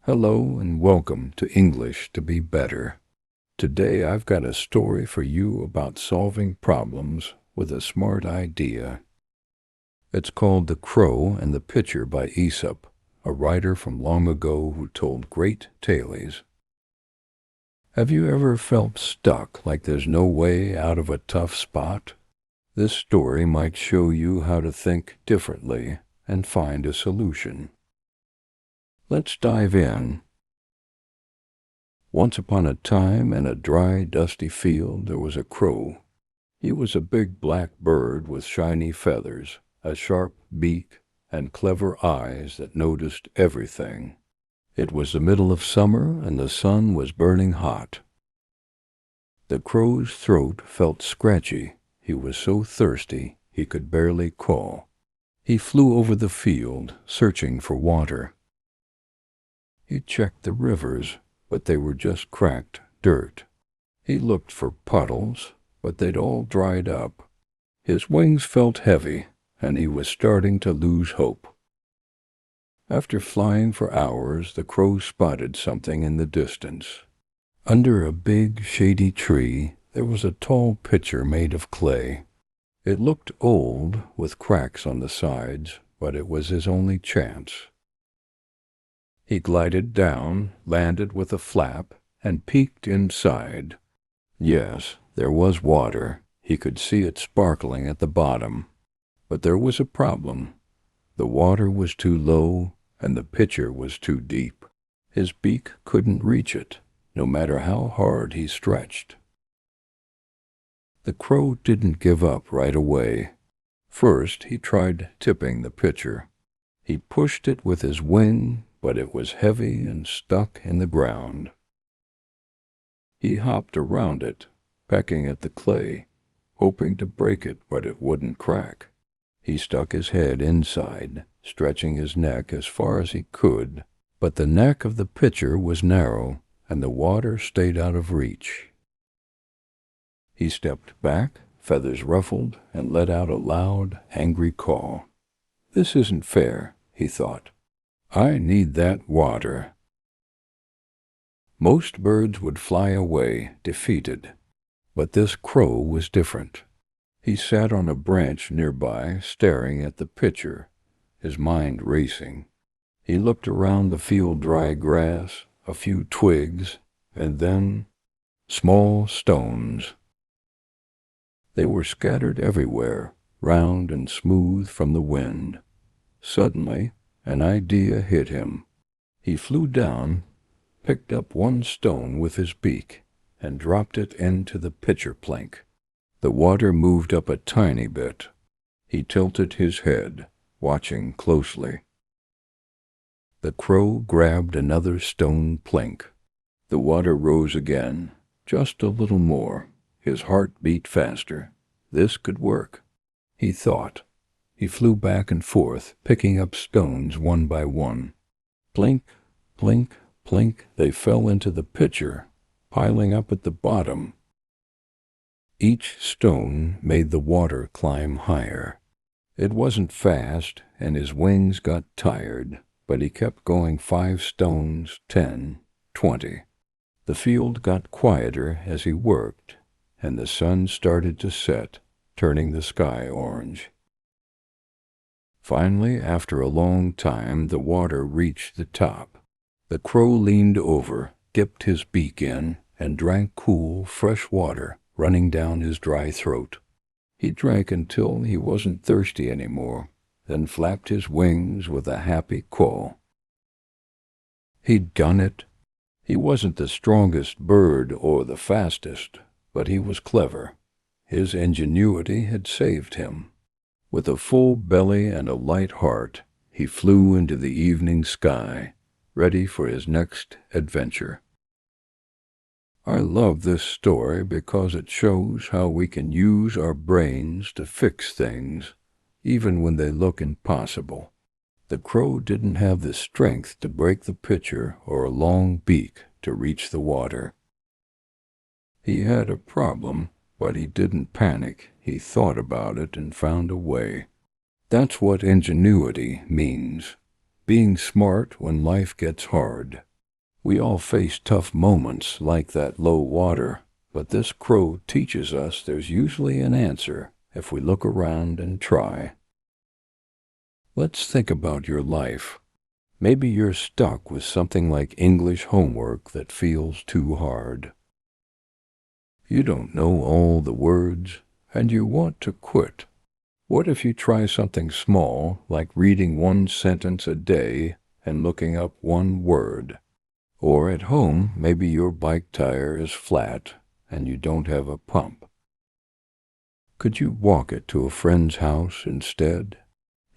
Hello and welcome to English to be Better. Today I've got a story for you about solving problems with a smart idea. It's called The Crow and the Pitcher by Aesop, a writer from long ago who told great tales. Have you ever felt stuck, like there's no way out of a tough spot? This story might show you how to think differently and find a solution. Let's dive in. Once upon a time, in a dry, dusty field, there was a crow. He was a big black bird with shiny feathers, a sharp beak, and clever eyes that noticed everything. It was the middle of summer, and the sun was burning hot. The crow's throat felt scratchy. He was so thirsty he could barely call. He flew over the field, searching for water. He checked the rivers, but they were just cracked dirt. He looked for puddles, but they'd all dried up. His wings felt heavy, and he was starting to lose hope. After flying for hours, the crow spotted something in the distance. Under a big, shady tree, there was a tall pitcher made of clay. It looked old, with cracks on the sides, but it was his only chance. He glided down, landed with a flap, and peeked inside. Yes, there was water. He could see it sparkling at the bottom. But there was a problem. The water was too low, and the pitcher was too deep. His beak couldn't reach it, no matter how hard he stretched. The crow didn't give up right away. First, he tried tipping the pitcher. He pushed it with his wing, but it was heavy and stuck in the ground. He hopped around it, pecking at the clay, hoping to break it, but it wouldn't crack. He stuck his head inside, stretching his neck as far as he could, but the neck of the pitcher was narrow, and the water stayed out of reach. He stepped back, feathers ruffled, and let out a loud, angry call. "This isn't fair," he thought. "I need that water." Most birds would fly away, defeated. But this crow was different. He sat on a branch nearby, staring at the pitcher, his mind racing. He looked around the field dry grass, a few twigs, and then small stones. They were scattered everywhere, round and smooth from the wind. Suddenly, an idea hit him. He flew down, picked up one stone with his beak, and dropped it into the pitcher plank. The water moved up a tiny bit. He tilted his head, watching closely. The crow grabbed another stone plank. The water rose again, just a little more. His heart beat faster. This could work, he thought. He flew back and forth, picking up stones one by one. Plink, plink, plink, they fell into the pitcher, piling up at the bottom. Each stone made the water climb higher. It wasn't fast, and his wings got tired, but he kept going 5 stones, 10, 20. The field got quieter as he worked, and the sun started to set, turning the sky orange. Finally, after a long time, the water reached the top. The crow leaned over, dipped his beak in, and drank cool, fresh water running down his dry throat. He drank until he wasn't thirsty anymore, then flapped his wings with a happy call. He'd done it. He wasn't the strongest bird or the fastest, but he was clever. His ingenuity had saved him. With a full belly and a light heart, he flew into the evening sky, ready for his next adventure. I love this story because it shows how we can use our brains to fix things, even when they look impossible. The crow didn't have the strength to break the pitcher or a long beak to reach the water. He had a problem, but he didn't panic. He thought about it and found a way. That's what ingenuity means. Being smart when life gets hard. We all face tough moments like that low water, but this crow teaches us there's usually an answer if we look around and try. Let's think about your life. Maybe you're stuck with something like English homework that feels too hard. You don't know all the words, and you want to quit. What if you try something small, like reading one sentence a day and looking up one word? Or at home, maybe your bike tire is flat and you don't have a pump. Could you walk it to a friend's house instead?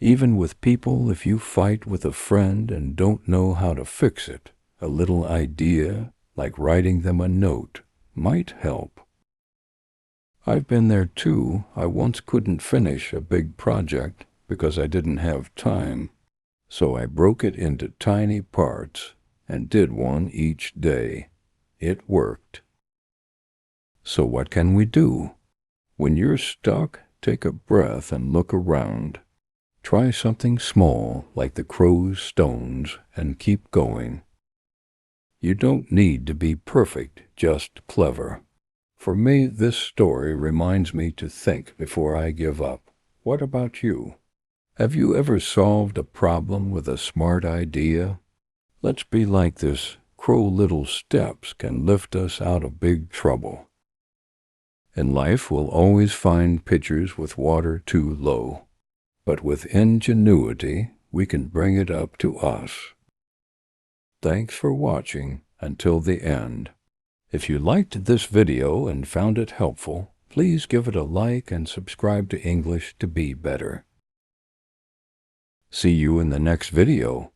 Even with people, if you fight with a friend and don't know how to fix it, a little idea, like writing them a note, might help. I've been there too. I once couldn't finish a big project because I didn't have time, so I broke it into tiny parts and did one each day. It worked. So what can we do? When you're stuck, take a breath and look around. Try something small like the crow's stones and keep going. You don't need to be perfect, just clever. For me, this story reminds me to think before I give up. What about you? Have you ever solved a problem with a smart idea? Let's be like this crow. Little steps can lift us out of big trouble. In life, we'll always find pitchers with water too low. But with ingenuity, we can bring it up to us. Thanks for watching until the end. If you liked this video and found it helpful, please give it a like and subscribe to English to be better. See you in the next video.